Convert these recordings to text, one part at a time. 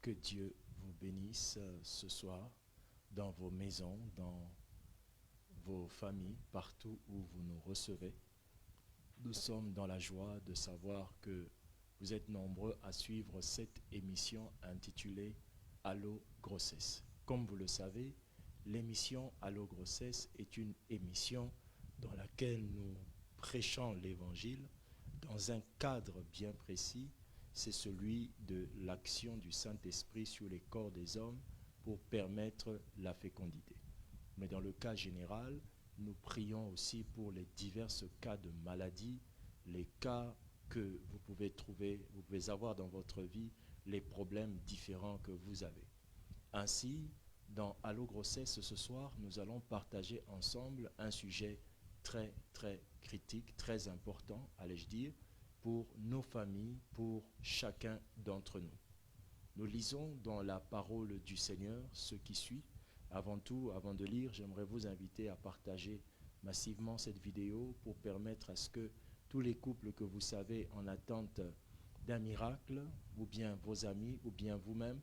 Que Dieu vous bénisse ce soir dans vos maisons, dans vos familles, partout où vous nous recevez. Nous sommes dans la joie de savoir que vous êtes nombreux à suivre cette émission intitulée Allô Grossesse. Comme vous le savez, l'émission Allô Grossesse est une émission dans laquelle nous prêchons l'Évangile dans un cadre bien précis, c'est celui de l'action du Saint-Esprit sur les corps des hommes pour permettre la fécondité. Mais dans le cas général, nous prions aussi pour les divers cas de maladie, les cas que vous pouvez trouver, vous pouvez avoir dans votre vie, les problèmes différents que vous avez. Ainsi, dans Allô Grossesse ce soir, nous allons partager ensemble un sujet très critique, très important, allais-je dire, pour nos familles, pour chacun d'entre nous. Nous lisons dans la parole du Seigneur ce qui suit. Avant tout, avant de lire, j'aimerais vous inviter à partager massivement cette vidéo pour permettre à ce que tous les couples que vous savez en attente d'un miracle, ou bien vos amis, ou bien vous-même,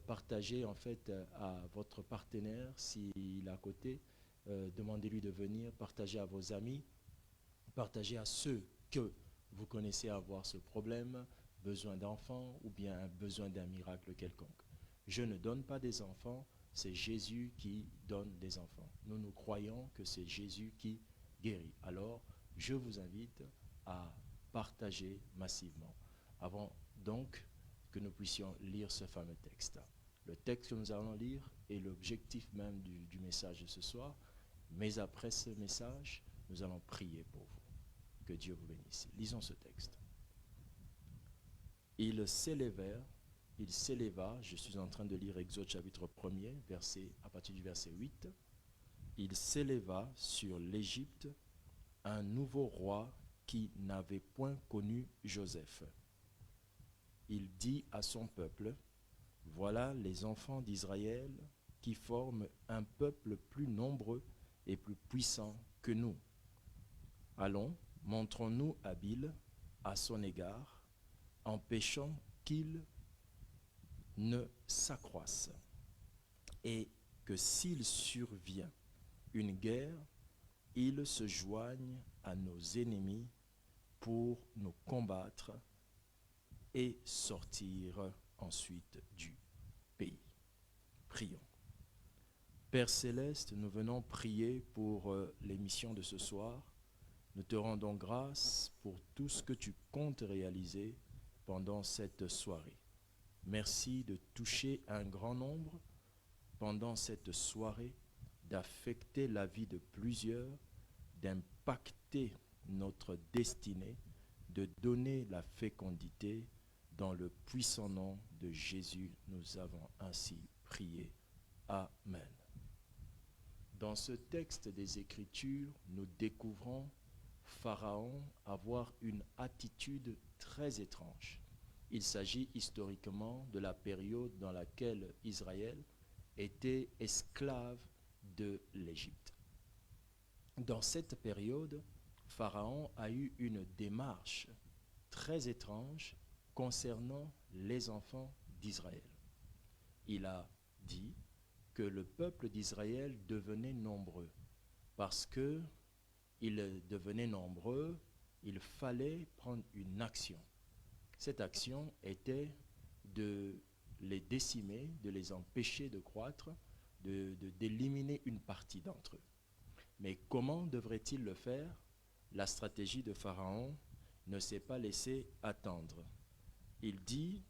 partagez en fait à votre partenaire s'il est à côté, demandez-lui de venir, partagez à vos amis, partagez à ceux que vous connaissez avoir ce problème, besoin d'enfants ou bien besoin d'un miracle quelconque. Je ne donne pas des enfants, c'est Jésus qui donne des enfants. Nous croyons que c'est Jésus qui guérit. Alors, je vous invite à partager massivement. Avant donc que nous puissions lire ce fameux texte. Le texte que nous allons lire est l'objectif même du message de ce soir. Mais après ce message, nous allons prier pour vous. Que Dieu vous bénisse. Lisons ce texte. Il s'éleva, je suis en train de lire Exode chapitre 1er, à partir du verset 8. Il s'éleva sur l'Égypte un nouveau roi qui n'avait point connu Joseph. Il dit à son peuple, voilà les enfants d'Israël qui forment un peuple plus nombreux et plus puissant que nous. Allons, montrons-nous habiles à son égard, empêchons qu'il ne s'accroisse, et que s'il survient une guerre, il se joigne à nos ennemis pour nous combattre et sortir ensuite du pays. Prions. Père Céleste, nous venons prier pour l'émission de ce soir. Nous te rendons grâce pour tout ce que tu comptes réaliser pendant cette soirée. Merci de toucher un grand nombre pendant cette soirée, d'affecter la vie de plusieurs, d'impacter notre destinée, de donner la fécondité. Dans le puissant nom de Jésus, nous avons ainsi prié. Amen. Dans ce texte des Écritures, nous découvrons Pharaon avoir une attitude très étrange. Il s'agit historiquement de la période dans laquelle Israël était esclave de l'Égypte. Dans cette période, Pharaon a eu une démarche très étrange concernant les enfants d'Israël. Il a dit que le peuple d'Israël devenait nombreux. Parce que il devenait nombreux, il fallait prendre une action. Cette action était de les décimer, de les empêcher de croître, d'éliminer une partie d'entre eux. Mais comment devrait-il le faire? La stratégie de Pharaon ne s'est pas laissée attendre. Il dit,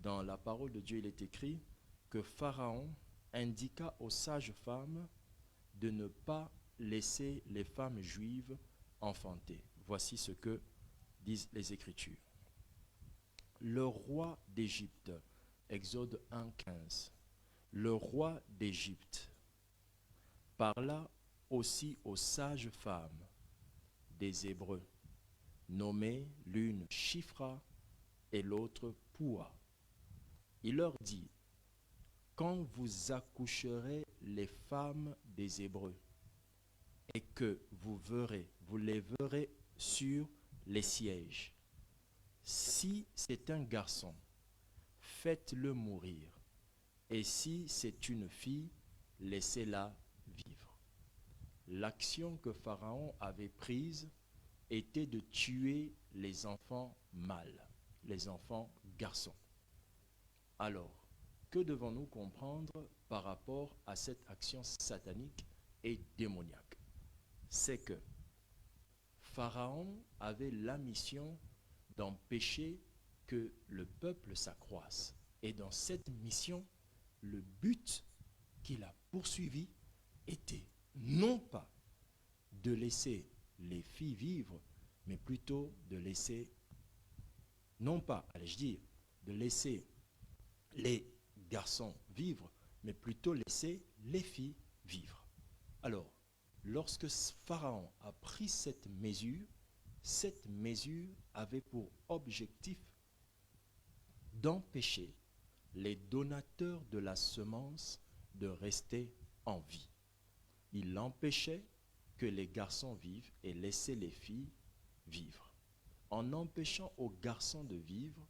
dans la parole de Dieu, il est écrit que Pharaon indiqua aux sages femmes de ne pas laisser les femmes juives enfanter. Voici ce que disent les Écritures. Le roi d'Égypte, Exode 1,15, le roi d'Égypte parla aussi aux sages femmes des Hébreux, nommées l'une Shifra et l'autre Poua. Il leur dit, quand vous accoucherez les femmes des Hébreux, et que vous les verrez sur les sièges. Si c'est un garçon, faites-le mourir. Et si c'est une fille, laissez-la vivre. L'action que Pharaon avait prise était de tuer les enfants mâles, les enfants garçons. Alors, que devons-nous comprendre par rapport à cette action satanique et démoniaque? C'est que Pharaon avait la mission d'empêcher que le peuple s'accroisse. Et dans cette mission, le but qu'il a poursuivi était non pas de laisser les filles vivre, mais plutôt de laisser, non pas, allais-je dire, de laisser les garçons vivre, mais plutôt laisser les filles vivre. Alors, lorsque Pharaon a pris cette mesure avait pour objectif d'empêcher les donateurs de la semence de rester en vie. Il empêchait que les garçons vivent et laissait les filles vivre. En empêchant aux garçons de vivre,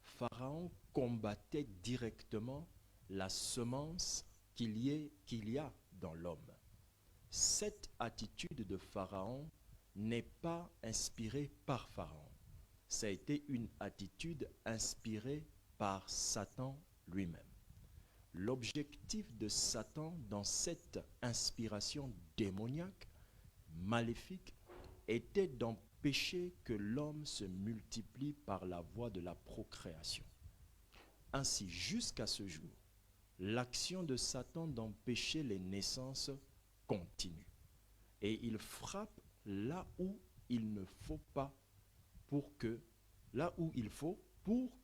Pharaon combattait directement la semence qu'il y a dans l'homme. Cette attitude de Pharaon n'est pas inspirée par Pharaon. Ça a été une attitude inspirée par Satan lui-même. L'objectif de Satan dans cette inspiration démoniaque, maléfique, était d'empêcher que l'homme se multiplie par la voie de la procréation. Ainsi, jusqu'à ce jour, l'action de Satan d'empêcher les naissances continue. Et il frappe là où il ne faut pas pour que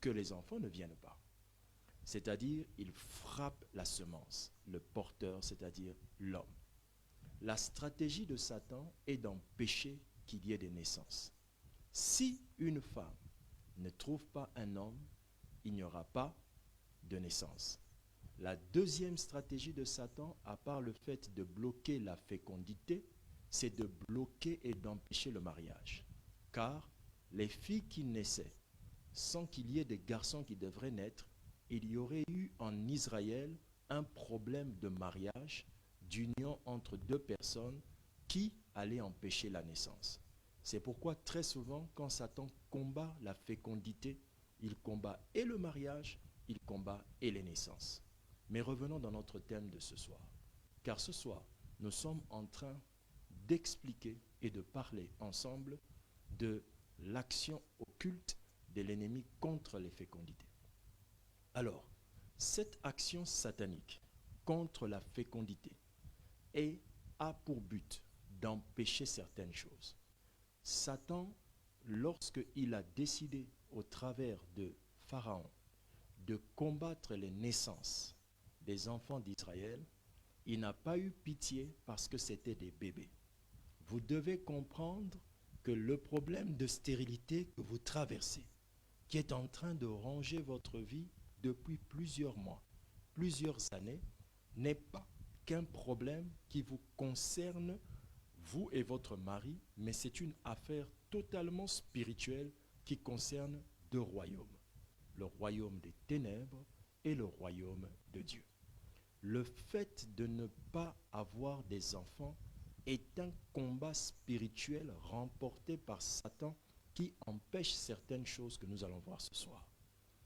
les enfants ne viennent pas. C'est-à-dire, il frappe la semence, le porteur, c'est-à-dire l'homme. La stratégie de Satan est d'empêcher qu'il y ait des naissances. Si une femme ne trouve pas un homme, il n'y aura pas de naissance. La deuxième stratégie de Satan, à part le fait de bloquer la fécondité, c'est de bloquer et d'empêcher le mariage. Car les filles qui naissaient sans qu'il y ait des garçons qui devraient naître, il y aurait eu en Israël un problème de mariage, d'union entre deux personnes qui allait empêcher la naissance. C'est pourquoi très souvent, quand Satan combat la fécondité, il combat et le mariage, il combat et les naissances. Mais revenons dans notre thème de ce soir. Car ce soir, nous sommes en train d'expliquer et de parler ensemble de l'action occulte de l'ennemi contre les fécondités. Alors, cette action satanique contre la fécondité a pour but d'empêcher certaines choses. Satan, lorsqu'il a décidé au travers de Pharaon de combattre les naissances des enfants d'Israël, il n'a pas eu pitié parce que c'était des bébés. Vous devez comprendre que le problème de stérilité que vous traversez, qui est en train de ronger votre vie depuis plusieurs mois, plusieurs années, n'est pas qu'un problème qui vous concerne, vous et votre mari, mais c'est une affaire totalement spirituelle qui concerne deux royaumes, le royaume des ténèbres et le royaume de Dieu. Le fait de ne pas avoir des enfants est un combat spirituel remporté par Satan qui empêche certaines choses que nous allons voir ce soir.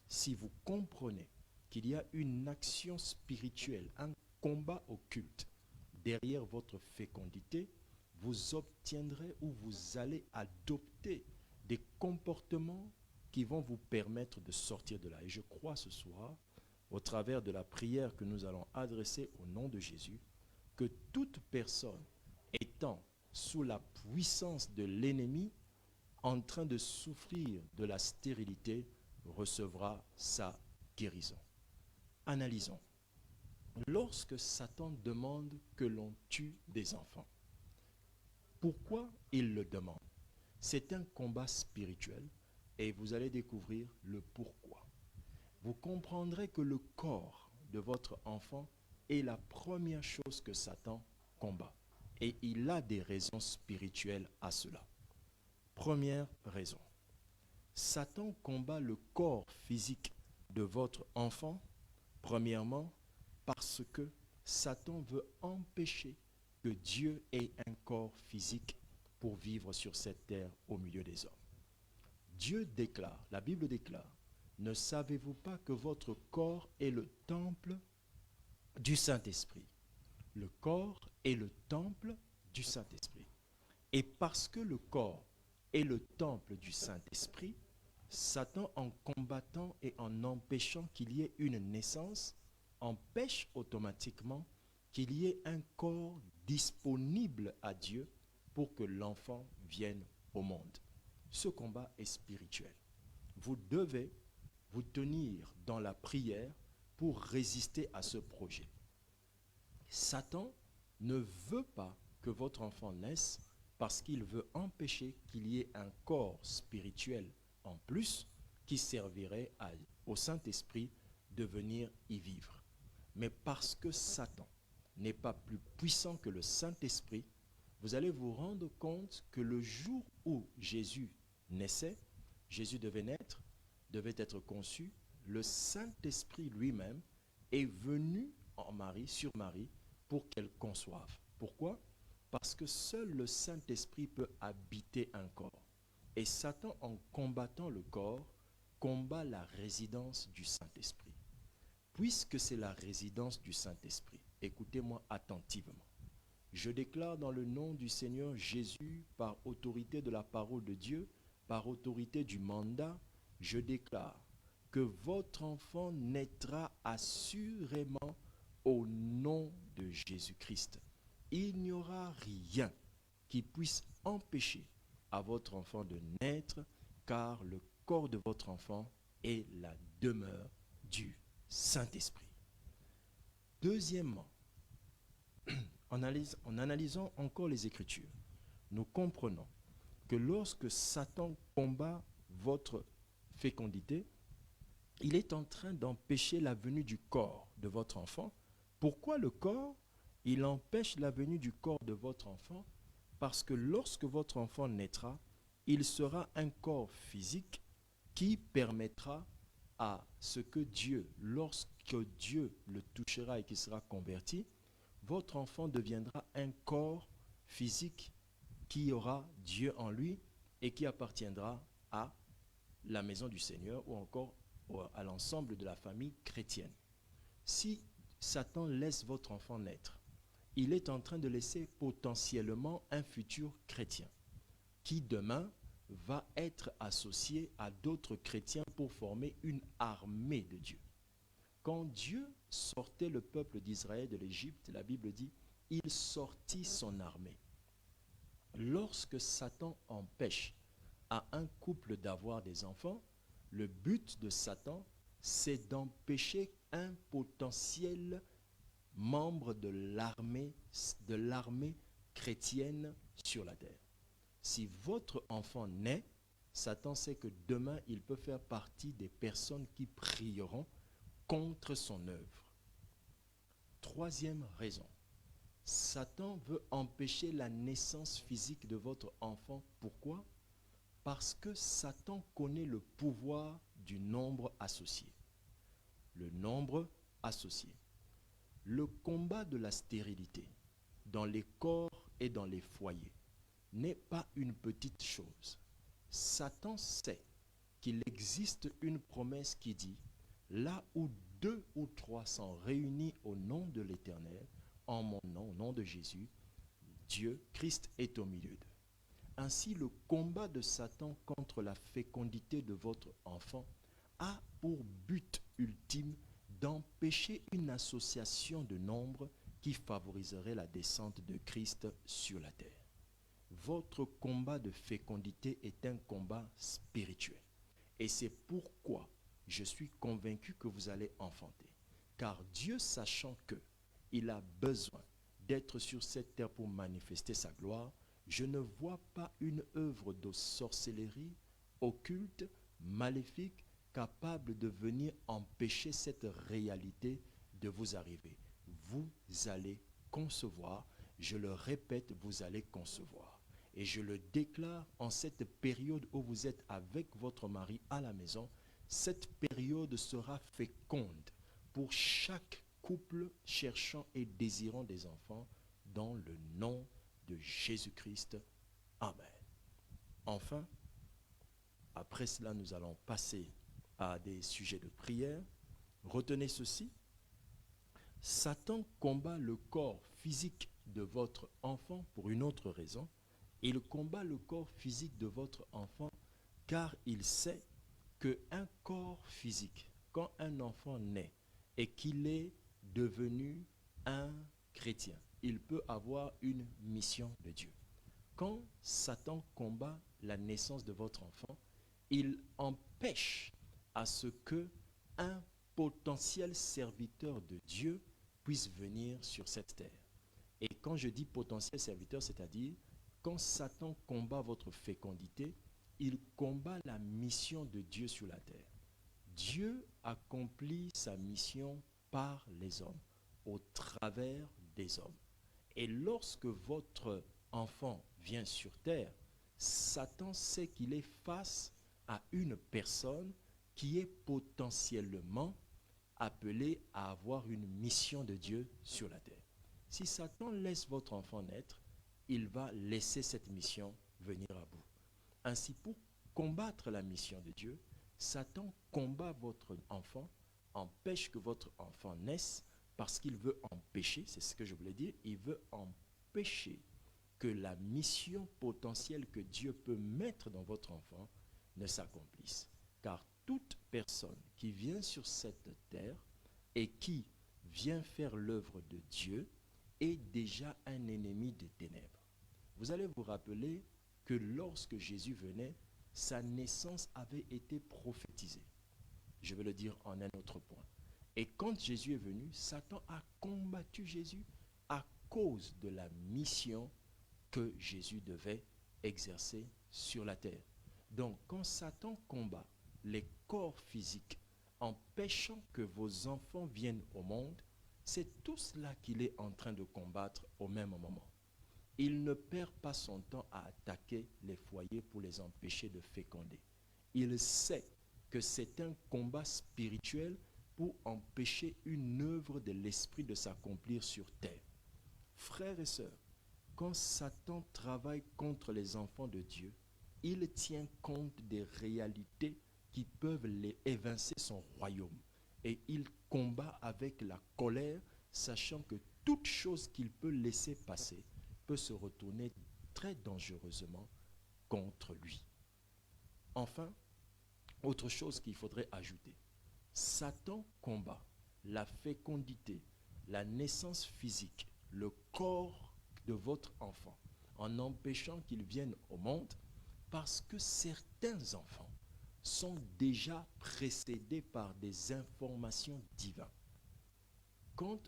Si vous comprenez qu'il y a une action spirituelle, un combat occulte derrière votre fécondité, vous obtiendrez ou vous allez adopter des comportements qui vont vous permettre de sortir de là. Et je crois ce soir, au travers de la prière que nous allons adresser au nom de Jésus, que toute personne étant sous la puissance de l'ennemi, en train de souffrir de la stérilité, recevra sa guérison. Analysons. Lorsque Satan demande que l'on tue des enfants, pourquoi il le demande? C'est un combat spirituel et vous allez découvrir le pourquoi. Vous comprendrez que le corps de votre enfant est la première chose que Satan combat. Et il a des raisons spirituelles à cela. Première raison. Satan combat le corps physique de votre enfant, premièrement, parce que Satan veut empêcher que Dieu ait un corps physique pour vivre sur cette terre au milieu des hommes. Dieu déclare, la Bible déclare, ne savez-vous pas que votre corps est le temple du Saint-Esprit? Le corps est le temple du Saint-Esprit. Et parce que le corps est le temple du Saint-Esprit, Satan, en combattant et en empêchant qu'il y ait une naissance, empêche automatiquement qu'il y ait un corps disponible à Dieu pour que l'enfant vienne au monde. Ce combat est spirituel. Vous devez vous tenir dans la prière pour résister à ce projet. Satan ne veut pas que votre enfant naisse parce qu'il veut empêcher qu'il y ait un corps spirituel en plus qui servirait au Saint-Esprit de venir y vivre. Mais parce que Satan n'est pas plus puissant que le Saint-Esprit, vous allez vous rendre compte que le jour où Jésus naissait, Jésus devait naître, devait être conçu, le Saint-Esprit lui-même est venu en Marie, sur Marie, pour qu'elle conçoive. Pourquoi? Parce que seul le Saint-Esprit peut habiter un corps. Et Satan, en combattant le corps, combat la résidence du Saint-Esprit. Puisque c'est la résidence du Saint-Esprit, écoutez-moi attentivement. Je déclare dans le nom du Seigneur Jésus, par autorité de la parole de Dieu, par autorité du mandat, je déclare que votre enfant naîtra assurément au nom de Jésus-Christ. Il n'y aura rien qui puisse empêcher à votre enfant de naître, car le corps de votre enfant est la demeure du Saint-Esprit. Deuxièmement, en analysant encore les Écritures, nous comprenons que lorsque Satan combat votre fécondité, il est en train d'empêcher la venue du corps de votre enfant. Pourquoi le corps? Il empêche la venue du corps de votre enfant parce que lorsque votre enfant naîtra, il sera un corps physique qui permettra à ce que Dieu, lorsque Dieu le touchera et qu'il sera converti, votre enfant deviendra un corps physique qui aura Dieu en lui et qui appartiendra à la maison du Seigneur ou encore à l'ensemble de la famille chrétienne. Si Satan laisse votre enfant naître, il est en train de laisser potentiellement un futur chrétien qui demain va être associé à d'autres chrétiens pour former une armée de Dieu. Quand Dieu sortait le peuple d'Israël de l'Égypte, la Bible dit, il sortit son armée. Lorsque Satan empêche à un couple d'avoir des enfants, le but de Satan, c'est d'empêcher un potentiel membre de l'armée chrétienne sur la terre. Si votre enfant naît, Satan sait que demain, il peut faire partie des personnes qui prieront contre son œuvre. Troisième raison, Satan veut empêcher la naissance physique de votre enfant. Pourquoi? Parce que Satan connaît le pouvoir du nombre associé. Le nombre associé. Le combat de la stérilité dans les corps et dans les foyers n'est pas une petite chose. Satan sait qu'il existe une promesse qui dit, là où 2 ou 3 sont réunis au nom de l'Éternel, en mon nom, au nom de Jésus, Dieu, Christ est au milieu d'eux. Ainsi, le combat de Satan contre la fécondité de votre enfant a pour but ultime d'empêcher une association de nombres qui favoriserait la descente de Christ sur la terre. Votre combat de fécondité est un combat spirituel. Et c'est pourquoi je suis convaincu que vous allez enfanter. Car Dieu, sachant qu'il a besoin d'être sur cette terre pour manifester sa gloire, je ne vois pas une œuvre de sorcellerie, occulte, maléfique, capable de venir empêcher cette réalité de vous arriver. Vous allez concevoir, je le répète, vous allez concevoir. Et je le déclare en cette période où vous êtes avec votre mari à la maison, cette période sera féconde pour chaque couple cherchant et désirant des enfants dans le nom de Jésus-Christ. Amen. Enfin, après cela, nous allons passer à des sujets de prière. Retenez ceci. Satan combat le corps physique de votre enfant pour une autre raison. Il combat le corps physique de votre enfant car il sait qu'un corps physique, quand un enfant naît et qu'il est devenu un chrétien, il peut avoir une mission de Dieu. Quand Satan combat la naissance de votre enfant, il empêche à ce que un potentiel serviteur de Dieu puisse venir sur cette terre. Et quand je dis potentiel serviteur, c'est-à-dire quand Satan combat votre fécondité, il combat la mission de Dieu sur la terre. Dieu accomplit sa mission par les hommes, au travers des hommes. Et lorsque votre enfant vient sur terre, Satan sait qu'il est face à une personne qui est potentiellement appelée à avoir une mission de Dieu sur la terre. Si Satan laisse votre enfant naître, il va laisser cette mission venir à bout. Ainsi, pour combattre la mission de Dieu, Satan combat votre enfant, empêche que votre enfant naisse parce qu'il veut empêcher, c'est ce que je voulais dire, il veut empêcher que la mission potentielle que Dieu peut mettre dans votre enfant ne s'accomplisse. Car toute personne qui vient sur cette terre et qui vient faire l'œuvre de Dieu est déjà un ennemi des ténèbres. Vous allez vous rappeler que lorsque Jésus venait, sa naissance avait été prophétisée. Je vais le dire en un autre point. Et quand Jésus est venu, Satan a combattu Jésus à cause de la mission que Jésus devait exercer sur la terre. Donc, quand Satan combat les corps physiques, empêchant que vos enfants viennent au monde, c'est tout cela qu'il est en train de combattre au même moment. Il ne perd pas son temps à attaquer les foyers pour les empêcher de féconder. Il sait que c'est un combat spirituel pour empêcher une œuvre de l'esprit de s'accomplir sur terre. Frères et sœurs, quand Satan travaille contre les enfants de Dieu, il tient compte des réalités qui peuvent évincer son royaume. Et il combat avec la colère, sachant que toute chose qu'il peut laisser passer peut se retourner très dangereusement contre lui. Enfin, autre chose qu'il faudrait ajouter, Satan combat la fécondité, la naissance physique, le corps de votre enfant, en empêchant qu'il vienne au monde, parce que certains enfants sont déjà précédés par des informations divines. Quand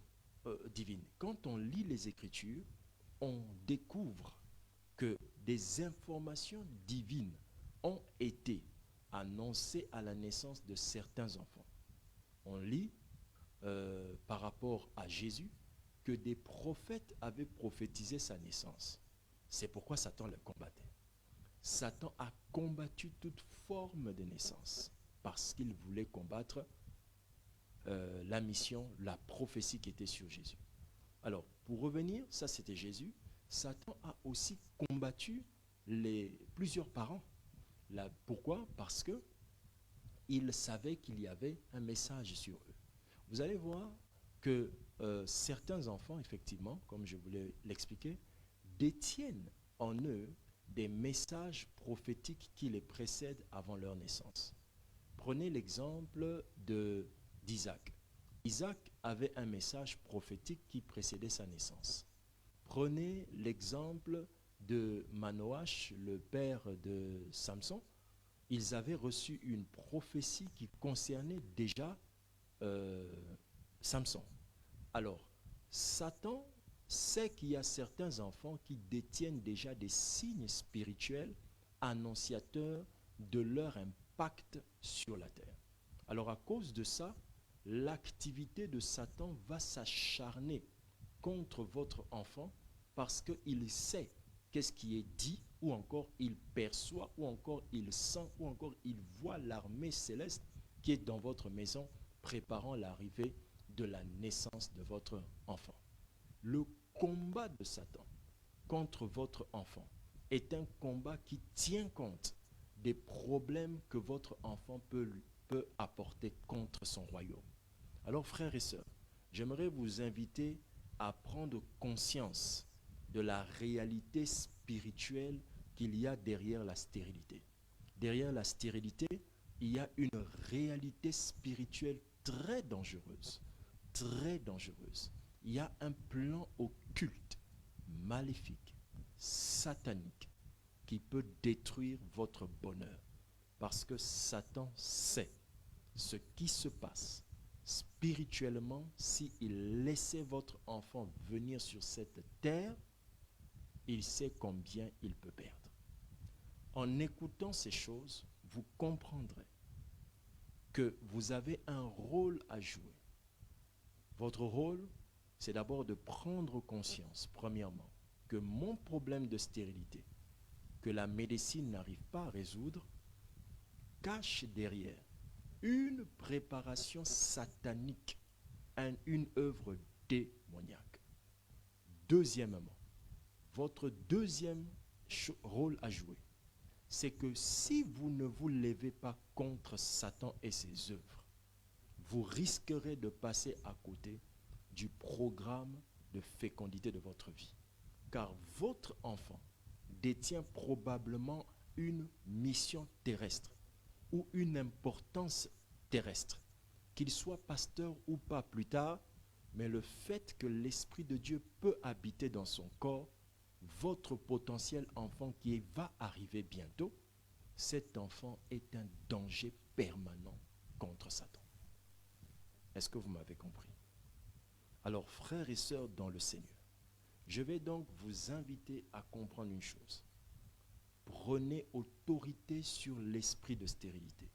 on lit les Écritures, on découvre que des informations divines ont été annoncées à la naissance de certains enfants. On lit par rapport à Jésus que des prophètes avaient prophétisé sa naissance. C'est pourquoi Satan le combattait. Satan a combattu toute forme de naissance parce qu'il voulait combattre la mission, la prophétie qui était sur Jésus. Alors, pour revenir, ça c'était Jésus. Satan a aussi combattu plusieurs parents. Pourquoi? Parce que il savait qu'il y avait un message sur eux. Vous allez voir que certains enfants, effectivement, comme je voulais l'expliquer, détiennent en eux des messages prophétiques qui les précèdent avant leur naissance. Prenez l'exemple d'Isaac. Isaac avait un message prophétique qui précédait sa naissance. Prenez l'exemple de Manoach, le père de Samson. Ils avaient reçu une prophétie qui concernait déjà Samson. Alors, Satan sait qu'il y a certains enfants qui détiennent déjà des signes spirituels annonciateurs de leur impact sur la terre. Alors, à cause de ça, l'activité de Satan va s'acharner contre votre enfant parce qu'il sait qu'est-ce qui est dit, ou encore il perçoit, ou encore il sent, ou encore il voit l'armée céleste qui est dans votre maison, préparant l'arrivée de la naissance de votre enfant. Le combat de Satan contre votre enfant est un combat qui tient compte des problèmes que votre enfant peut apporter contre son royaume. Alors, frères et sœurs, j'aimerais vous inviter à prendre conscience de la réalité spirituelle qu'il y a derrière la stérilité. Derrière la stérilité, il y a une réalité spirituelle très dangereuse, très dangereuse. Il y a un plan occulte, maléfique, satanique, qui peut détruire votre bonheur. Parce que Satan sait ce qui se passe spirituellement s'il laissait votre enfant venir sur cette terre. Il sait combien il peut perdre. En écoutant ces choses, vous comprendrez que vous avez un rôle à jouer. Votre rôle, c'est d'abord de prendre conscience, premièrement, que mon problème de stérilité, que la médecine n'arrive pas à résoudre, cache derrière une préparation satanique, une œuvre démoniaque. Deuxièmement, votre deuxième rôle à jouer, c'est que si vous ne vous levez pas contre Satan et ses œuvres, vous risquerez de passer à côté du programme de fécondité de votre vie. Car votre enfant détient probablement une mission terrestre ou une importance terrestre. Qu'il soit pasteur ou pas plus tard, mais le fait que l'Esprit de Dieu peut habiter dans son corps, votre potentiel enfant qui va arriver bientôt, cet enfant est un danger permanent contre Satan. Est-ce que vous m'avez compris? Alors, frères et sœurs dans le Seigneur, je vais donc vous inviter à comprendre une chose. Prenez autorité sur l'esprit de stérilité.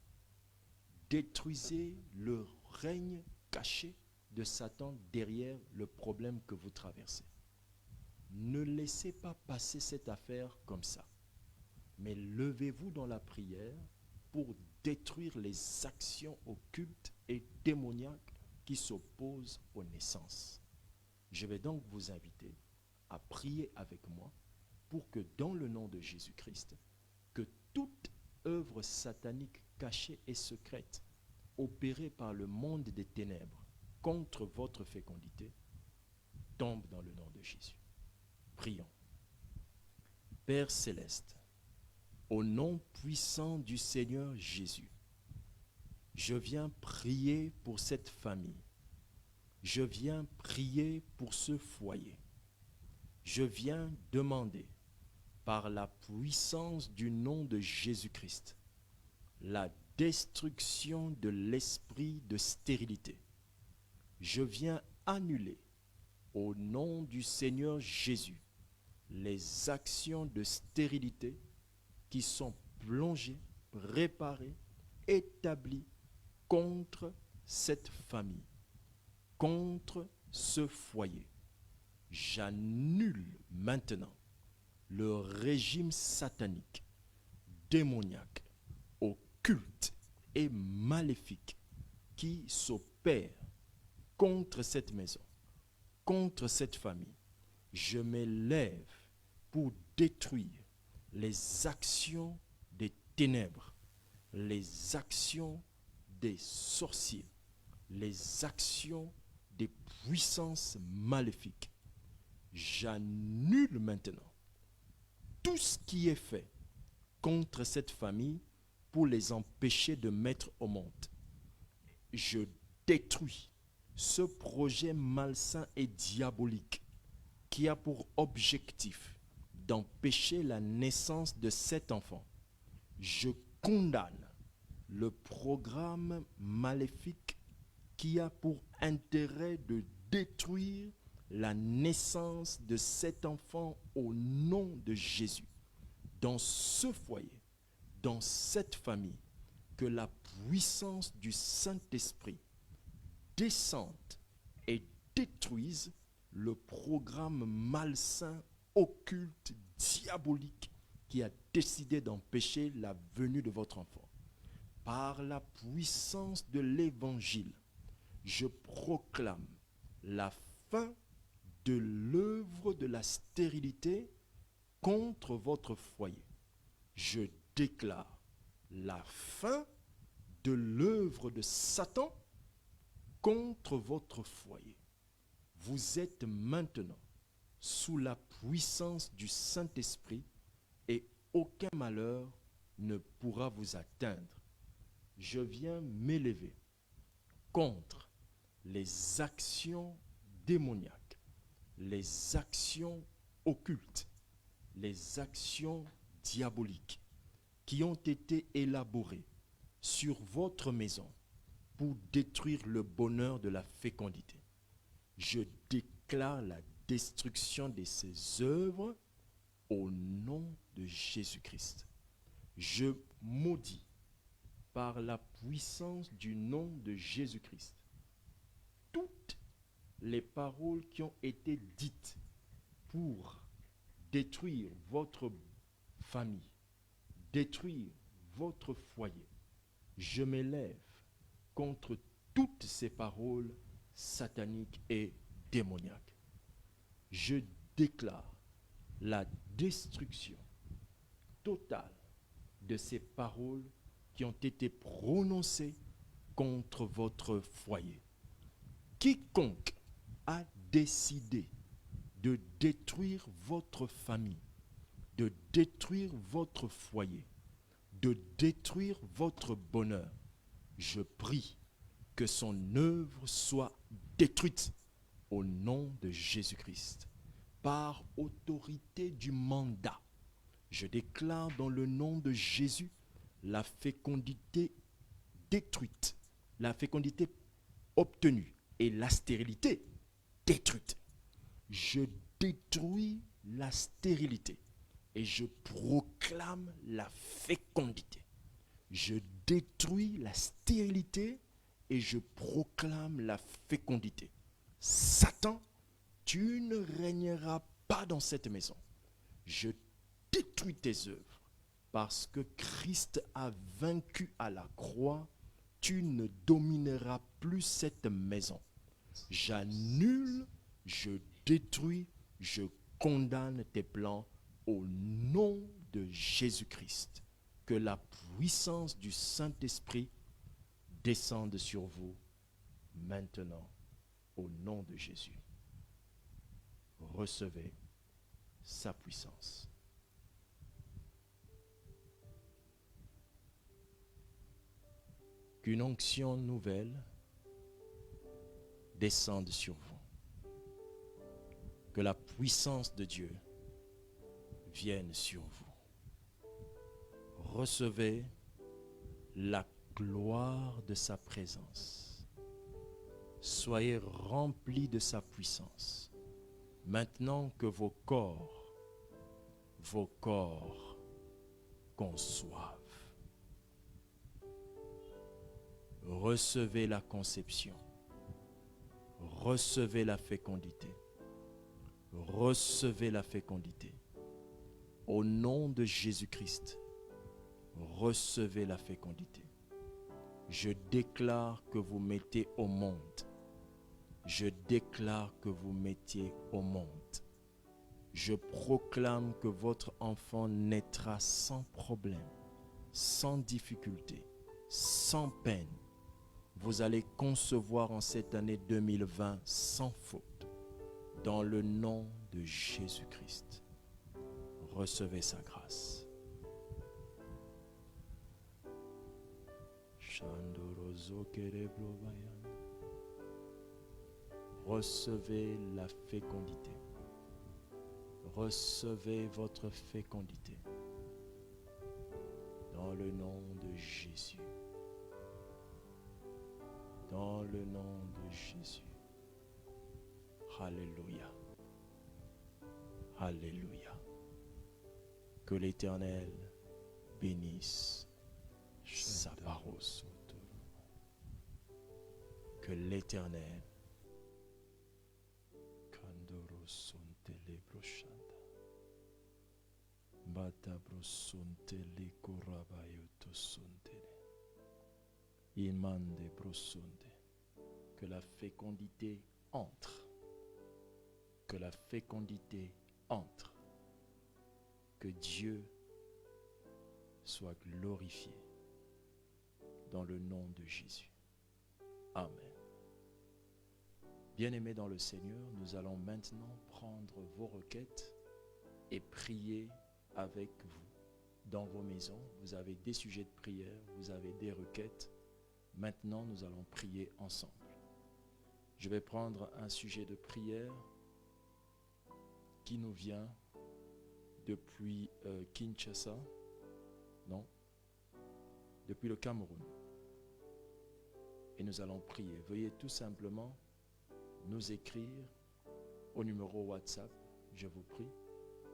Détruisez le règne caché de Satan derrière le problème que vous traversez. Ne laissez pas passer cette affaire comme ça, mais levez-vous dans la prière pour détruire les actions occultes et démoniaques qui s'opposent aux naissances. Je vais donc vous inviter à prier avec moi pour que dans le nom de Jésus-Christ, que toute œuvre satanique cachée et secrète opérée par le monde des ténèbres contre votre fécondité tombe dans le nom de Jésus. Prions. Père céleste, au nom puissant du Seigneur Jésus, je viens prier pour cette famille. Je viens prier pour ce foyer. Je viens demander, par la puissance du nom de Jésus-Christ, la destruction de l'esprit de stérilité. Je viens annuler, au nom du Seigneur Jésus, les actions de stérilité qui sont plongées, préparées, établies contre cette famille, contre ce foyer. J'annule maintenant le régime satanique, démoniaque, occulte et maléfique qui s'opère contre cette maison, contre cette famille. Je m'élève pour détruire les actions des ténèbres, les actions des sorciers, les actions des puissances maléfiques. J'annule maintenant tout ce qui est fait contre cette famille pour les empêcher de mettre au monde. Je détruis ce projet malsain et diabolique qui a pour objectif d'empêcher la naissance de cet enfant. Je condamne le programme maléfique qui a pour intérêt de détruire la naissance de cet enfant au nom de Jésus. Dans ce foyer, dans cette famille, que la puissance du Saint-Esprit descende et détruise le programme malsain, occulte, diabolique qui a décidé d'empêcher la venue de votre enfant. par la puissance de l'Évangile, je proclame la fin de l'œuvre de la stérilité contre votre foyer. Je déclare la fin de l'œuvre de Satan contre votre foyer. Vous êtes maintenant sous la puissance du Saint-Esprit et aucun malheur ne pourra vous atteindre. Je viens m'élever contre les actions démoniaques, les actions occultes, les actions diaboliques qui ont été élaborées sur votre maison pour détruire le bonheur de la fécondité. Je déclare la destruction de ces œuvres au nom de Jésus-Christ. Je maudis par la puissance du nom de Jésus-Christ toutes les paroles qui ont été dites pour détruire votre famille, détruire votre foyer. Je m'élève contre toutes ces paroles sataniques et démoniaques. Je déclare la destruction totale de ces paroles qui ont été prononcées contre votre foyer. Quiconque a décidé de détruire votre famille, de détruire votre foyer, de détruire votre bonheur, je prie que son œuvre soit détruite au nom de Jésus-Christ. Par autorité du mandat, je déclare dans le nom de Jésus la fécondité détruite, la fécondité obtenue et la stérilité détruite. Je détruis la stérilité et je proclame la fécondité. Je détruis la stérilité et je proclame la fécondité. Satan, tu ne régneras pas dans cette maison. Je détruis tes œuvres parce que Christ a vaincu à la croix. Tu ne domineras plus cette maison. J'annule, je détruis, je condamne tes plans au nom de Jésus-Christ. Que la puissance du Saint-Esprit descende sur vous maintenant au nom de Jésus. Recevez sa puissance. Qu'une onction nouvelle descende sur vous. Que la puissance de Dieu vienne sur vous. Recevez la gloire de sa présence. Soyez remplis de sa puissance. Maintenant que vos corps conçoivent. Recevez la conception. Recevez la fécondité. Recevez la fécondité. Au nom de Jésus-Christ, recevez la fécondité. Je déclare que vous mettez au monde. Je déclare que vous mettiez au monde. Je proclame que votre enfant naîtra sans problème, sans difficulté, sans peine. Vous allez concevoir en cette année 2020 sans faute. Dans le nom de Jésus-Christ, recevez sa grâce. Recevez la fécondité. Recevez votre fécondité. Dans le nom de Jésus. Dans le nom de Jésus. Alléluia. Alléluia. Que l'Éternel bénisse sa parole. Que l'Éternel Imande brosonde. Que la fécondité entre. Que la fécondité entre. Que Dieu soit glorifié dans le nom de Jésus. Amen. Bien-aimés dans le Seigneur, nous allons maintenant prendre vos requêtes et prier avec vous. Dans vos maisons, vous avez des sujets de prière, vous avez des requêtes. Maintenant, nous allons prier ensemble. Je vais prendre un sujet de prière qui nous vient depuis Kinshasa, non, depuis le Cameroun. Et nous allons prier. Veuillez tout simplement nous écrire au numéro WhatsApp, je vous prie,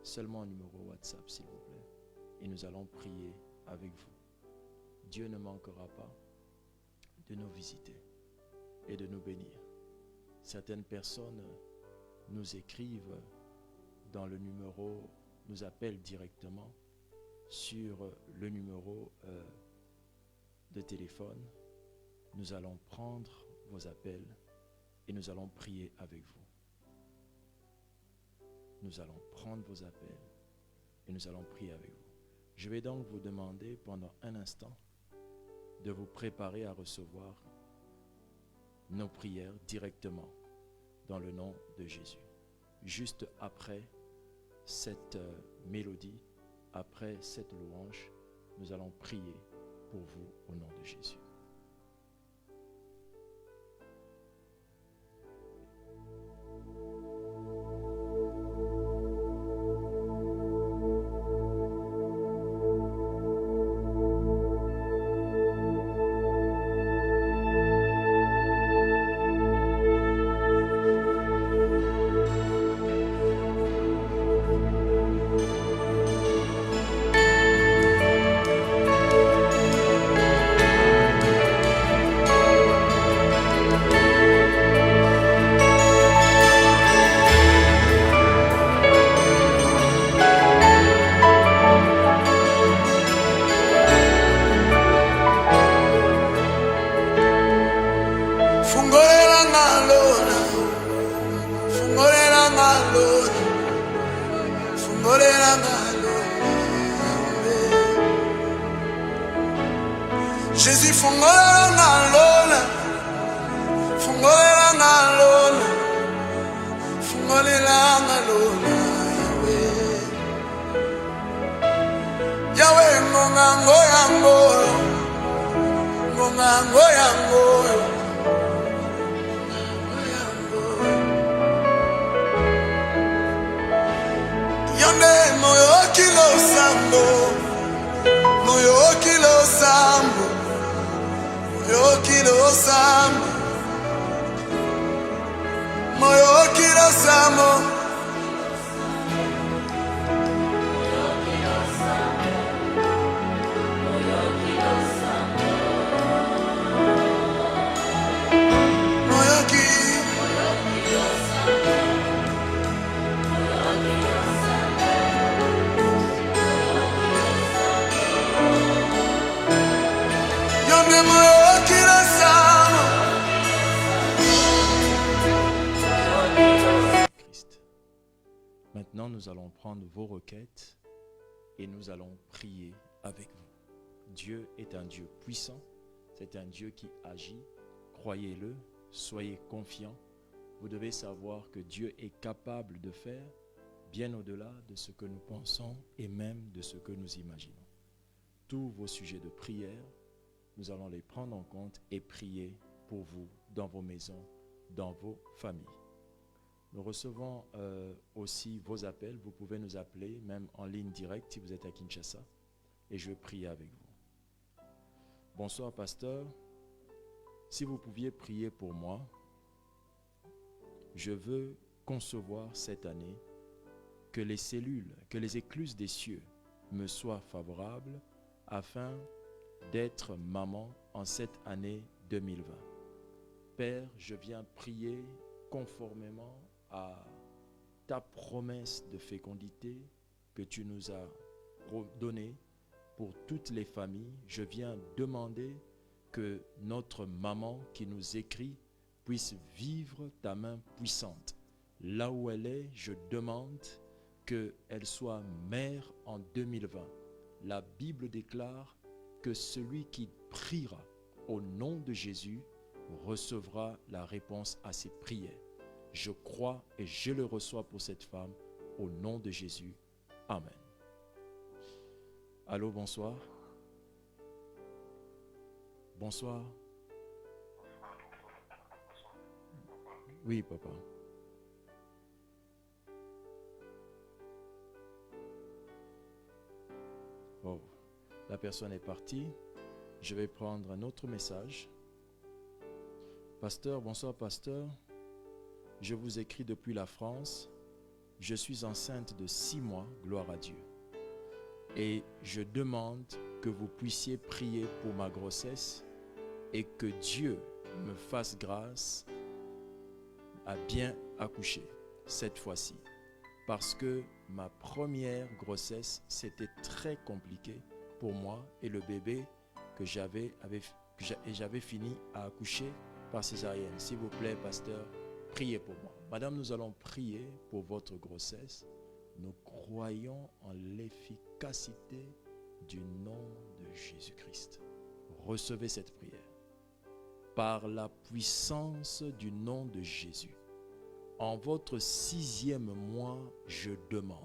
seulement au numéro WhatsApp s'il vous plaît. Et nous allons prier avec vous. Dieu ne manquera pas de nous visiter et de nous bénir. Certaines personnes nous écrivent dans le numéro, nous appellent directement sur le numéro de téléphone. Nous allons prendre vos appels et nous allons prier avec vous. Nous allons prendre vos appels et nous allons prier avec vous. Je vais donc vous demander pendant un instant de vous préparer à recevoir nos prières directement dans le nom de Jésus. Juste après cette mélodie, après cette louange, nous allons prier pour vous au nom de Jésus. Jésus fungolela ngalona, fungolela ngalona, fungolela ngalona, Yahweh ngonga ngoya ngoyo, ngonga ngoya ngoyo, Yonde moyo kilo sambo, moyo kilo sambo. Moyo kilo samo, moyo kilo samo, moyo kilo yonde moyo kilo samo. Christ. Maintenant, nous allons prendre vos requêtes et nous allons prier avec vous. Dieu est un Dieu puissant, c'est un Dieu qui agit. Croyez-le, soyez confiants. Vous devez savoir que Dieu est capable de faire bien au-delà de ce que nous pensons et même de ce que nous imaginons. Tous vos sujets de prière, nous allons les prendre en compte et prier pour vous dans vos maisons, dans vos familles. Nous recevons aussi vos appels. Vous pouvez nous appeler même en ligne directe si vous êtes à Kinshasa et je vais prier avec vous. Bonsoir pasteur. Si vous pouviez prier pour moi, je veux concevoir cette année que les cellules, que les écluses des cieux me soient favorables afin d'être maman en cette année 2020. Père, je viens prier conformément à ta promesse de fécondité que tu nous as donnée pour toutes les familles. Je viens demander que notre maman qui nous écrit puisse vivre ta main puissante. Là où elle est, je demande qu'elle soit mère en 2020. La Bible déclare que celui qui priera au nom de Jésus recevra la réponse à ses prières. Je crois et je le reçois pour cette femme au nom de Jésus. Amen. Allô, bonsoir. Bonsoir. Oui, papa. Oh, la personne est partie. Je vais prendre un autre message. Pasteur, bonsoir pasteur. Je vous écris depuis la France. Je suis enceinte de 6 mois, gloire à Dieu. Et je demande que vous puissiez prier pour ma grossesse et que Dieu me fasse grâce à bien accoucher cette fois-ci. Parce que ma première grossesse, c'était très compliqué pour moi et le bébé que j'avais fini à accoucher par césarienne. S'il vous plaît, pasteur, priez pour moi. Madame, nous allons prier pour votre grossesse. Nous croyons en l'efficacité du nom de Jésus-Christ. Recevez cette prière. Par la puissance du nom de Jésus, en votre 6e mois, je demande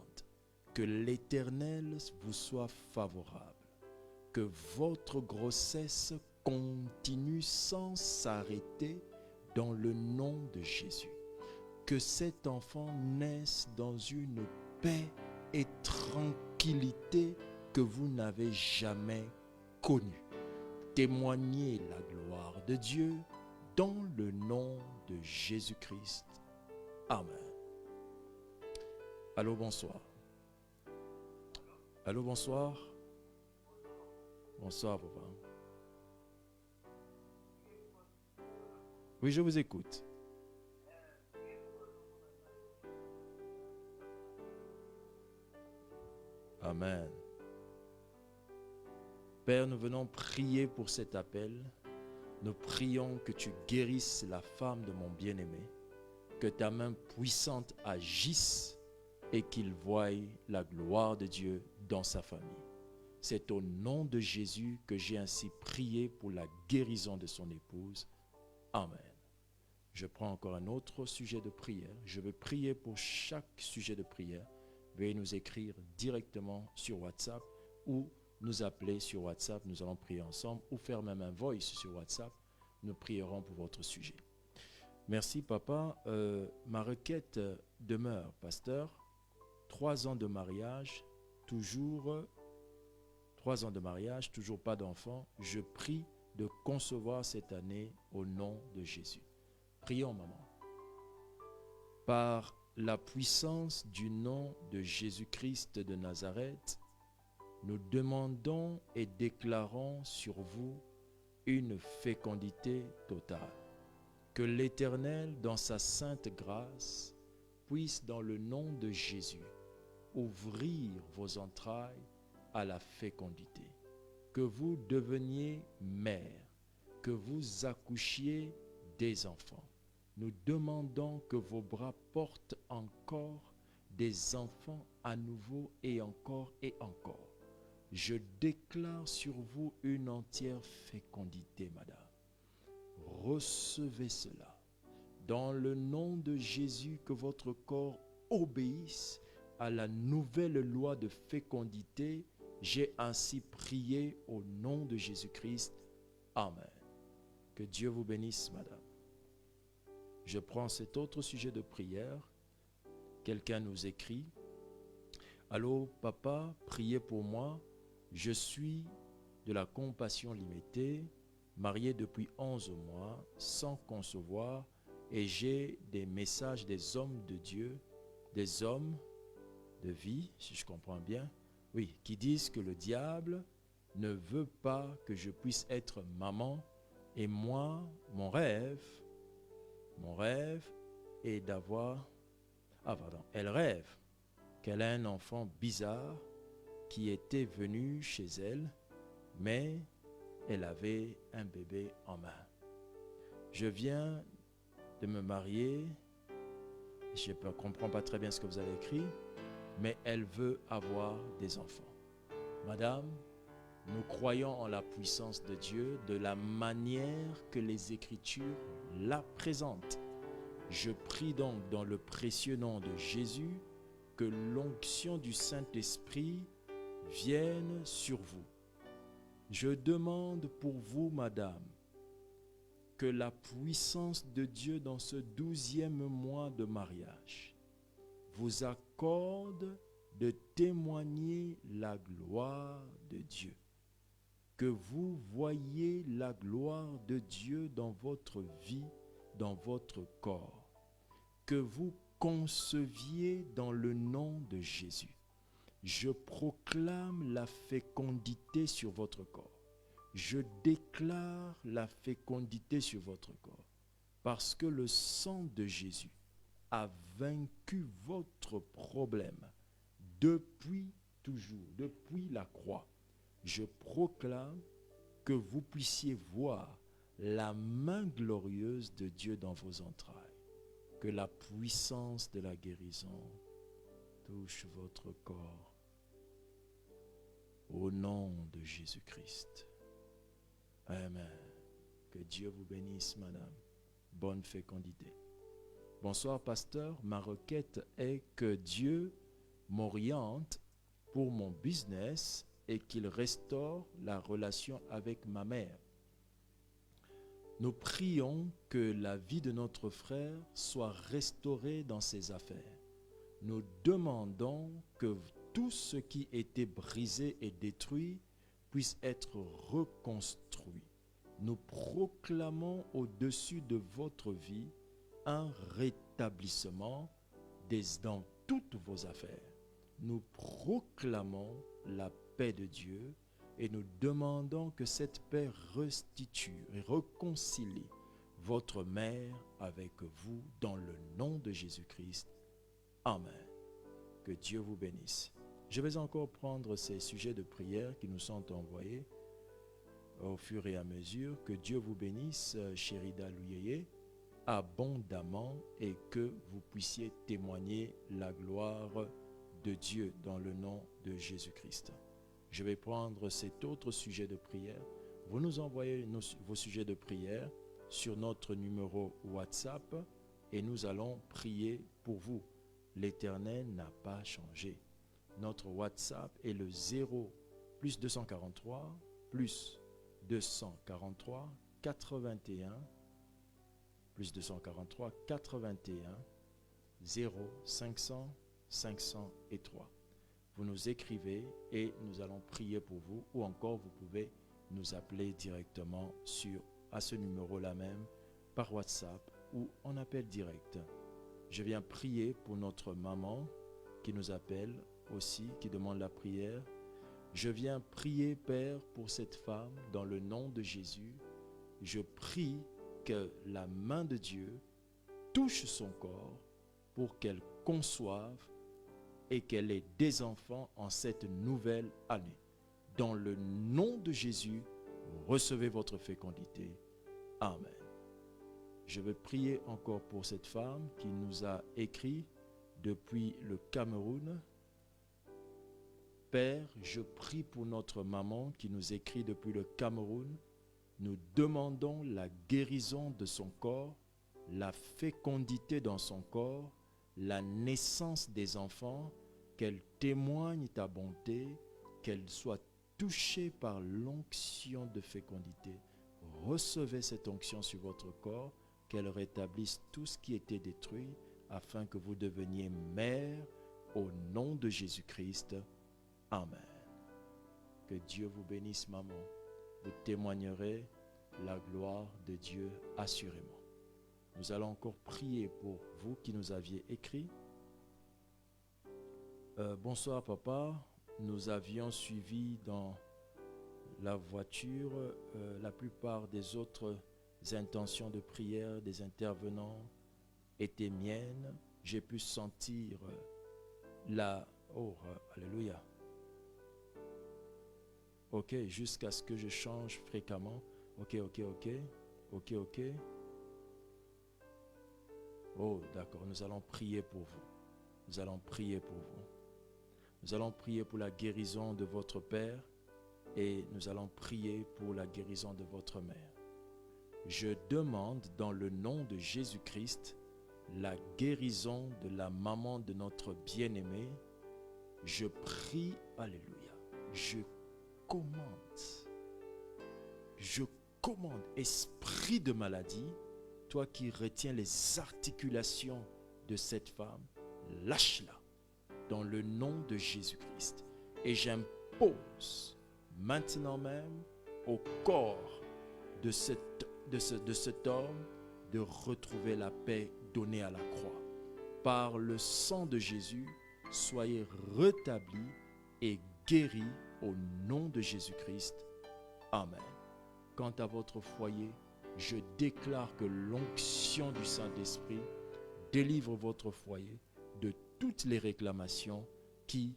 que l'Éternel vous soit favorable, que votre grossesse continue sans s'arrêter dans le nom de Jésus, que cet enfant naisse dans une paix et tranquillité que vous n'avez jamais connue. Témoignez la gloire de Dieu dans le nom de Jésus-Christ. Amen. Allô, bonsoir. Allô, bonsoir. Bonsoir, papa. Oui, je vous écoute. Amen. Père, nous venons prier pour cet appel. Nous prions que tu guérisses la femme de mon bien-aimé, que ta main puissante agisse et qu'il voie la gloire de Dieu dans sa famille. C'est au nom de Jésus que j'ai ainsi prié pour la guérison de son épouse. Amen. Je prends encore un autre sujet de prière. Je vais prier pour chaque sujet de prière. Veuillez nous écrire directement sur WhatsApp ou nous appeler sur WhatsApp. Nous allons prier ensemble ou faire même un voice sur WhatsApp. Nous prierons pour votre sujet. Merci papa. Ma requête demeure, pasteur. 3 ans de mariage, toujours 3 ans de mariage, toujours pas d'enfant. Je prie de concevoir cette année au nom de Jésus. Prions, maman. Par la puissance du nom de Jésus-Christ de Nazareth, nous demandons et déclarons sur vous une fécondité totale. Que l'Éternel, dans sa sainte grâce, puisse, dans le nom de Jésus, ouvrir vos entrailles à la fécondité. Que vous deveniez mère, que vous accouchiez des enfants. Nous demandons que vos bras portent encore des enfants à nouveau et encore et encore. Je déclare sur vous une entière fécondité, madame. Recevez cela. Dans le nom de Jésus, que votre corps obéisse à la nouvelle loi de fécondité. J'ai ainsi prié au nom de Jésus-Christ. Amen. Que Dieu vous bénisse, madame. Je prends cet autre sujet de prière. Quelqu'un nous écrit. Allô, papa, priez pour moi. Je suis de la Compassion Limitée, marié depuis 11 mois, sans concevoir, et j'ai des messages des hommes de Dieu, des hommes de vie, si je comprends bien, oui, qui disent que le diable ne veut pas que je puisse être maman, et moi, mon rêve est d'avoir, elle rêve qu'elle a un enfant bizarre qui était venu chez elle, mais elle avait un bébé en main. Je viens de me marier, je ne comprends pas très bien ce que vous avez écrit, mais elle veut avoir des enfants. Madame, nous croyons en la puissance de Dieu de la manière que les Écritures la présentent. Je prie donc dans le précieux nom de Jésus que l'onction du Saint-Esprit vienne sur vous. Je demande pour vous, madame, que la puissance de Dieu dans ce 12e mois de mariage vous accorde de témoigner la gloire de Dieu. Que vous voyez la gloire de Dieu dans votre vie, dans votre corps. Que vous conceviez dans le nom de Jésus. Je proclame la fécondité sur votre corps. Je déclare la fécondité sur votre corps. Parce que le sang de Jésus a vaincu votre problème depuis toujours, depuis la croix. Je proclame que vous puissiez voir la main glorieuse de Dieu dans vos entrailles. Que la puissance de la guérison touche votre corps. Au nom de Jésus-Christ. Amen. Que Dieu vous bénisse, madame. Bonne fécondité. Bonsoir, pasteur. Ma requête est que Dieu m'oriente pour mon business et qu'il restaure la relation avec ma mère. Nous prions que la vie de notre frère soit restaurée dans ses affaires. Nous demandons que tout ce qui était brisé et détruit puisse être reconstruit. Nous proclamons au-dessus de votre vie un rétablissement dans toutes vos affaires. Nous proclamons la paix de Dieu et nous demandons que cette paix restitue et réconcilie votre mère avec vous dans le nom de Jésus-Christ. Amen. Que Dieu vous bénisse. Je vais encore prendre ces sujets de prière qui nous sont envoyés au fur et à mesure. Que Dieu vous bénisse, Chérida Louyeye, abondamment et que vous puissiez témoigner la gloire de Dieu dans le nom de Jésus-Christ. Je vais prendre cet autre sujet de prière. Vous nous envoyez vos sujets de prière sur notre numéro WhatsApp et nous allons prier pour vous. L'Éternel n'a pas changé. Notre WhatsApp est le 0 plus 243 plus 243 81 plus 243 81 0 500 503. Vous nous écrivez et nous allons prier pour vous, ou encore vous pouvez nous appeler directement à ce numéro-là même par WhatsApp ou en appel direct. Je viens prier pour notre maman qui nous appelle aussi, qui demande la prière. Je viens prier, Père, pour cette femme dans le nom de Jésus. Je prie que la main de Dieu touche son corps pour qu'elle conçoive et qu'elle ait des enfants en cette nouvelle année. Dans le nom de Jésus, recevez votre fécondité. Amen. Je vais prier encore pour cette femme qui nous a écrit depuis le Cameroun. Père, je prie pour notre maman qui nous écrit depuis le Cameroun. Nous demandons la guérison de son corps, la fécondité dans son corps, la naissance des enfants, qu'elle témoigne ta bonté, qu'elle soit touchée par l'onction de fécondité. Recevez cette onction sur votre corps, qu'elle rétablisse tout ce qui était détruit, afin que vous deveniez mère au nom de Jésus-Christ. Amen. Que Dieu vous bénisse, maman. Vous témoignerez la gloire de Dieu assurément. Nous allons encore prier pour vous qui nous aviez écrit. Bonsoir papa, nous avions suivi dans la voiture la plupart des autres intentions de prière des intervenants étaient miennes. J'ai pu sentir alléluia. Ok, jusqu'à ce que je change fréquemment. Ok. Oh, d'accord, nous allons prier pour vous. Nous allons prier pour vous. Nous allons prier pour la guérison de votre père et nous allons prier pour la guérison de votre mère. Je demande dans le nom de Jésus-Christ la guérison de la maman de notre bien-aimé. Je prie, alléluia, je commande, esprit de maladie, toi qui retiens les articulations de cette femme, lâche-la dans le nom de Jésus-Christ. Et j'impose maintenant même au corps de cet homme de retrouver la paix donnée à la croix. Par le sang de Jésus, soyez rétablis et guéris au nom de Jésus-Christ. Amen. Quant à votre foyer, je déclare que l'onction du Saint-Esprit délivre votre foyer de toutes les réclamations qui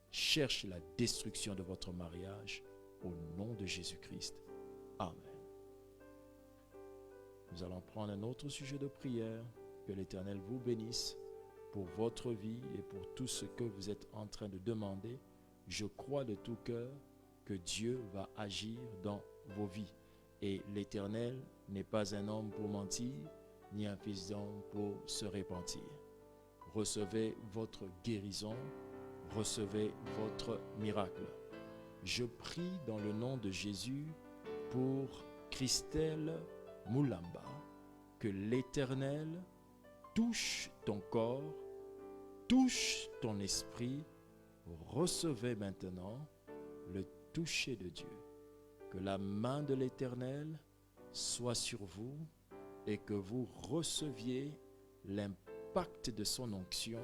cherchent la destruction de votre mariage au nom de Jésus-Christ. Amen. Nous allons prendre un autre sujet de prière. Que l'Éternel vous bénisse pour votre vie et pour tout ce que vous êtes en train de demander. Je crois de tout cœur que Dieu va agir dans vos vies. Et l'Éternel n'est pas un homme pour mentir, ni un fils d'homme pour se repentir. Recevez votre guérison, recevez votre miracle. Je prie dans le nom de Jésus pour Christelle Moulamba, que l'Éternel touche ton corps, touche ton esprit. Recevez maintenant le toucher de Dieu. Que la main de l'Éternel soit sur vous et que vous receviez l'impact de son onction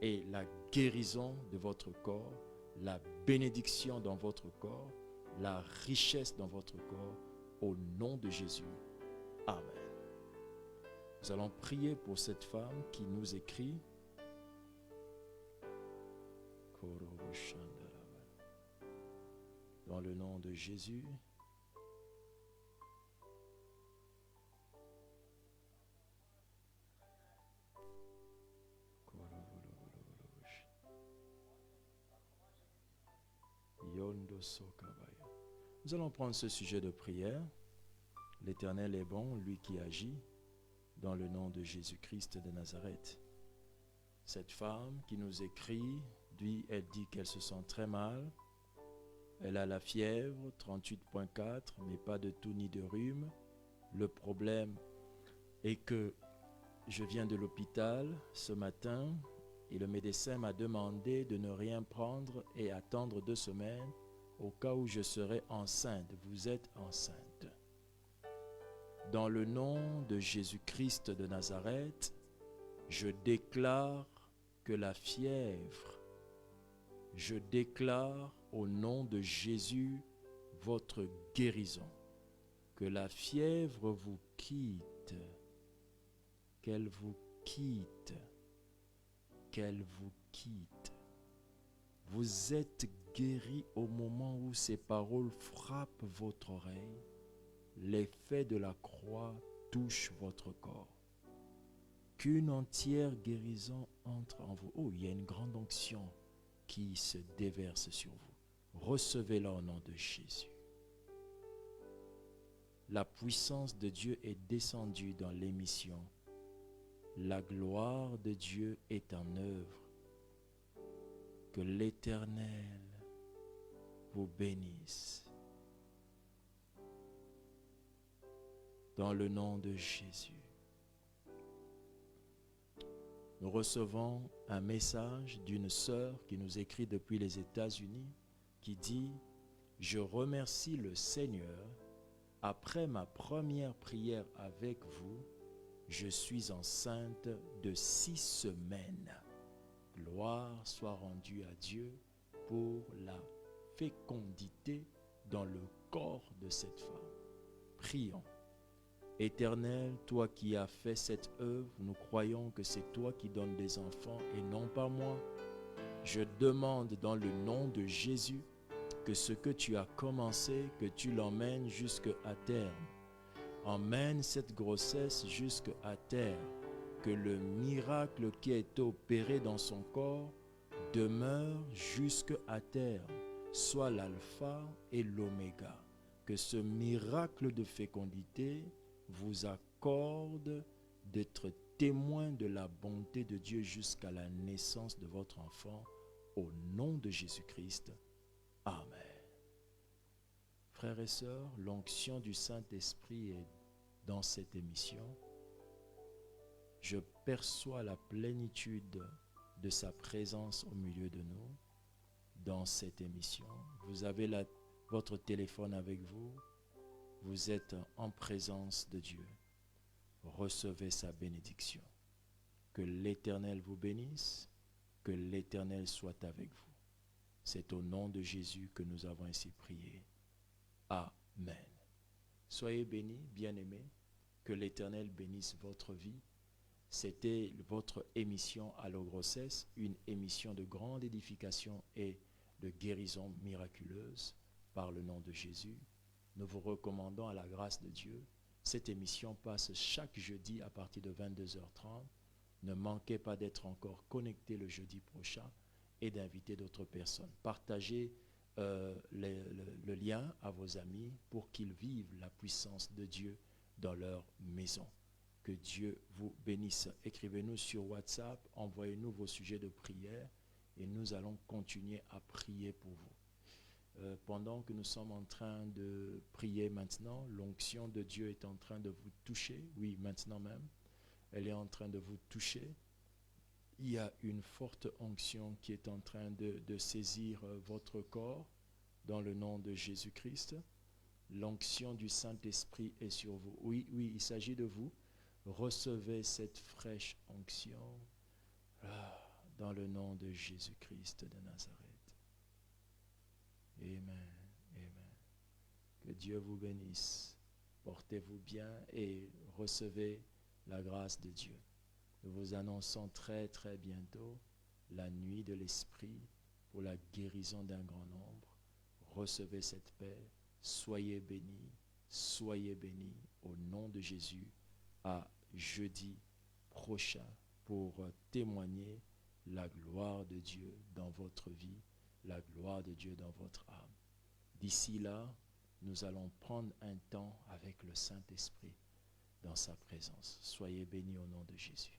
et la guérison de votre corps, la bénédiction dans votre corps, la richesse dans votre corps, au nom de Jésus. Amen. Nous allons prier pour cette femme qui nous écrit. Dans le nom de Jésus. Nous allons prendre ce sujet de prière. L'Éternel est bon, lui qui agit, dans le nom de Jésus-Christ de Nazareth. Cette femme qui nous écrit, elle dit qu'elle se sent très mal. Elle a la fièvre, 38,4, mais pas de toux ni de rhume. Le problème est que je viens de l'hôpital ce matin et le médecin m'a demandé de ne rien prendre et attendre 2 semaines au cas où je serais enceinte. Vous êtes enceinte. Dans le nom de Jésus-Christ de Nazareth, je déclare que la fièvre, je déclare au nom de Jésus votre guérison. Que la fièvre vous quitte, qu'elle vous quitte, qu'elle vous quitte. Vous êtes guéri au moment où ces paroles frappent votre oreille. L'effet de la croix touche votre corps. Qu'une entière guérison entre en vous. Oh, il y a une grande onction qui se déverse sur vous. Recevez-la au nom de Jésus. La puissance de Dieu est descendue dans l'émission. La gloire de Dieu est en œuvre. Que l'Éternel vous bénisse. Dans le nom de Jésus. Nous recevons un message d'une sœur qui nous écrit depuis les États-Unis qui dit « Je remercie le Seigneur. Après ma première prière avec vous, je suis enceinte de 6 semaines. Gloire soit rendue à Dieu pour la fécondité dans le corps de cette femme. » Prions. Éternel, toi qui as fait cette œuvre, nous croyons que c'est toi qui donnes des enfants et non pas moi. Je demande dans le nom de Jésus que ce que tu as commencé, que tu l'emmènes jusqu'à terme. Emmène cette grossesse jusqu'à terme. Que le miracle qui est opéré dans son corps demeure jusqu'à terme, soit l'alpha et l'oméga. Que ce miracle de fécondité vous accorde d'être témoin de la bonté de Dieu jusqu'à la naissance de votre enfant, au nom de Jésus-Christ. Amen. Frères et sœurs, l'onction du Saint-Esprit est dans cette émission. Je perçois la plénitude de sa présence au milieu de nous dans cette émission. Vous avez votre téléphone avec vous. Vous êtes en présence de Dieu. Recevez sa bénédiction. Que l'Éternel vous bénisse. Que l'Éternel soit avec vous. C'est au nom de Jésus que nous avons ainsi prié. Amen. Soyez bénis, bien-aimés. Que l'Éternel bénisse votre vie. C'était votre émission Allo Grossesse, une émission de grande édification et de guérison miraculeuse par le nom de Jésus. Nous vous recommandons à la grâce de Dieu. Cette émission passe chaque jeudi à partir de 22h30. Ne manquez pas d'être encore connecté le jeudi prochain et d'inviter d'autres personnes. Partagez le lien à vos amis pour qu'ils vivent la puissance de Dieu dans leur maison. Que Dieu vous bénisse. Écrivez-nous sur WhatsApp, envoyez-nous vos sujets de prière et nous allons continuer à prier pour vous. Pendant que nous sommes en train de prier maintenant, l'onction de Dieu est en train de vous toucher. Oui, maintenant même, elle est en train de vous toucher. Il y a une forte onction qui est en train de saisir votre corps dans le nom de Jésus-Christ. L'onction du Saint-Esprit est sur vous. Oui, il s'agit de vous. Recevez cette fraîche onction dans le nom de Jésus-Christ de Nazareth. Amen, amen. Que Dieu vous bénisse. Portez-vous bien et recevez la grâce de Dieu. Nous vous annonçons très très bientôt la nuit de l'Esprit pour la guérison d'un grand nombre. Recevez cette paix. Soyez bénis au nom de Jésus. À jeudi prochain pour témoigner la gloire de Dieu dans votre vie, la gloire de Dieu dans votre âme. D'ici là, nous allons prendre un temps avec le Saint-Esprit dans sa présence. Soyez bénis au nom de Jésus.